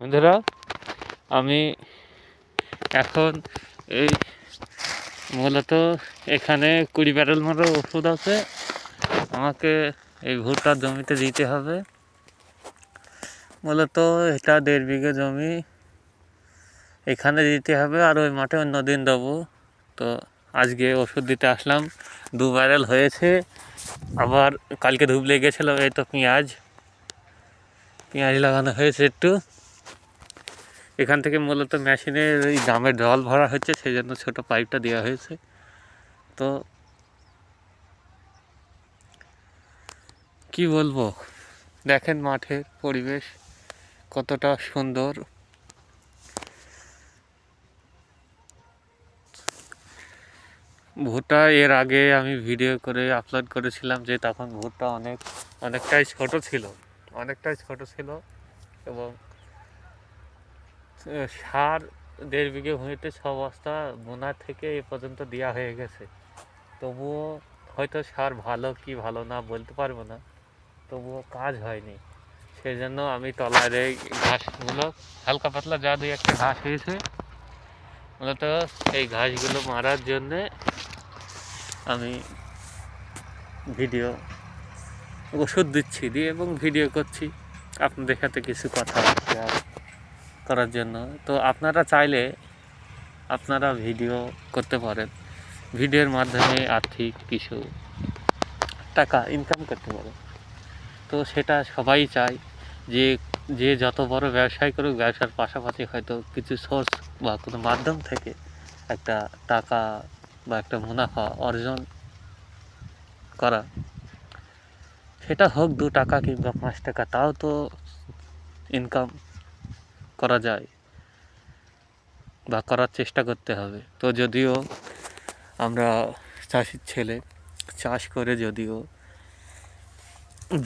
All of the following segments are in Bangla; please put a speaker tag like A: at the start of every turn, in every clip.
A: বন্ধুরা, আমি এখন এই মূলত এখানে 20 ব্যারেল মতো ওষুধ আছে। আমাকে এই ভুট্টার জমিতে দিতে হবে। মূলত এটা 1.5 বিঘে জমি, এখানে দিতে হবে আর ওই মাঠে অন্য দিন দেবো। তো আজকে ওষুধ দিতে আসলাম, 2 ব্যারেল হয়েছে। আবার কালকে ধূপ লেগেছিলো। এই তো পেঁয়াজ লাগানো হয়েছে একটু। এখান থেকে মূলত মেশিনের এই ড্রামের জল ভরা হচ্ছে, সেই জন্য ছোটো পাইপটা দেওয়া হয়েছে। তো কি বলবো, দেখেন মাঠের পরিবেশ কতটা সুন্দর। ভুট্টা এর আগে আমি ভিডিও করে আপলোড করেছিলাম, যে তখন ভুট্টা অনেকটাই ছোট ছিল এবং সার 1.5 বিঘে ভূমিতে 6 বস্তা বোনা থেকে এ পর্যন্ত দেওয়া হয়ে গেছে। তবুও হয়তো সার ভালো কি ভালো না বলতে পারবো না, তবুও কাজ হয়নি। সেই জন্য আমি তলার এই ঘাসগুলো, হালকা পাতলা যা 2-1টা ঘাস হয়েছে, মূলত এই ঘাসগুলো মারার জন্যে আমি ওষুধ দিচ্ছি এবং ভিডিও করছি আপনাদের সাথে কিছু কথা শেয়ার করার জন্য। তো আপনারা চাইলে আপনারা ভিডিও করতে পারেন, ভিডিওর মাধ্যমে আর্থিক কিছু টাকা ইনকাম করতে পারেন। তো সেটা সবাই চায় যে যত বড় ব্যবসায় করুক, ব্যবসার পাশাপাশি হয়তো কিছু সোর্স বা কোনো মাধ্যম থেকে একটা টাকা বা একটা মুনাফা অর্জন করা, সেটা হোক 2 টাকা কিংবা 5 টাকা, তাও তো ইনকাম করা যায় বা করার চেষ্টা করতে হবে। তো যদিও আমরা চাষির ছেলে, চাষ করে যদিও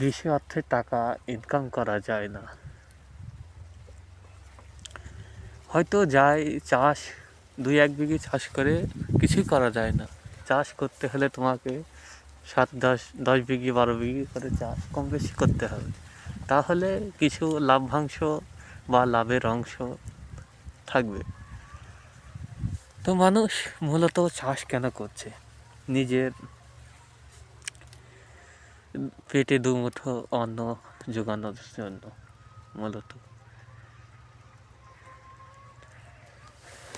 A: বেশি অর্থে টাকা ইনকাম করা যায় না, হয়তো যায় চাষ 2-1 বিঘে চাষ করে কিছুই করা যায় না। চাষ করতে হলে তোমাকে 7-10 বিঘি 12 বিঘি করে চাষ কম বেশি করতে হবে, তাহলে কিছু লাভ্যাংশ বা লাভের অংশ থাকবে। তো মানুষ মূলত চাষ কেন করছে? নিজের পেটে 2 মুঠো অন্ন জোগানোর জন্য মূলত।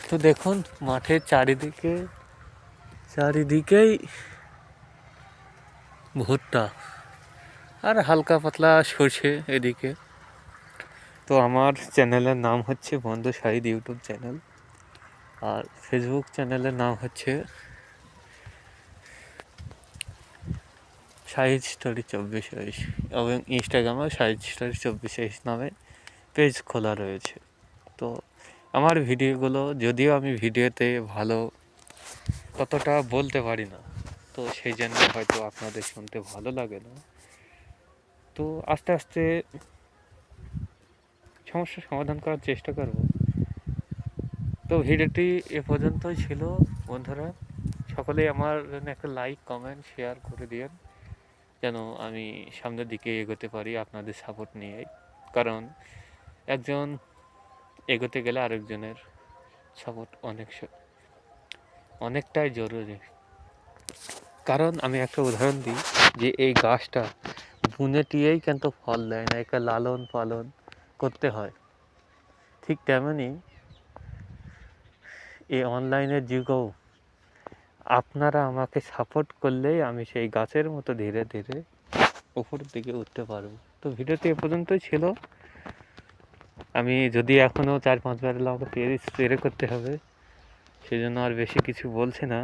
A: তো দেখুন মাঠের চারিদিকেই ভুট্টা আর হালকা পাতলা সর্ষে এদিকে। তো আমার চ্যানেলের নাম হচ্ছে বন্ধু শাহিদ ইউটিউব চ্যানেল, আর ফেসবুক চ্যানেলের নাম হচ্ছে শাহিদ স্টোরি 24/22 এবং ইনস্টাগ্রামে শাহিদ স্টোরি 24/22 নামে পেজ খোলা রয়েছে। তো আমার ভিডিওগুলো, যদিও আমি ভিডিওতে ভালো ততটা বলতে পারি না, তো সেই জন্য হয়তো আপনাদের শুনতে ভালো লাগে না। তো আস্তে আস্তে সমস্যার সমাধান করার চেষ্টা করব। তো ভিডিওটি এ পর্যন্তই ছিল বন্ধুরা। সকলেই আমার জন্য একটা লাইক, কমেন্ট, শেয়ার করে দিন, যেন আমি সামনের দিকে এগোতে পারি আপনাদের সাপোর্ট নিয়ে। কারণ একজন এগোতে গেলে আরেকজনের সাপোর্ট অনেকটাই জরুরি। কারণ আমি একটা উদাহরণ দিই, যে এই গাছটা বুনেটিয়েই কিন্তু ফল দেয় না, একে লালন পালন করতে হয়। ঠিক তেমনি এই অনলাইনের যুগেও আপনারা আমাকে সাপোর্ট করলেই আমি সেই গাছের মতো ধীরে ধীরে উপরের দিকে উঠতে পারবো। তো ভিডিওটি এ পর্যন্তই ছিল। আমি যদি এখনও 4-5 ব্যারেল আমাকে স্প্রে করতে হবে, সেই জন্য আর বেশি কিছু বলছি না।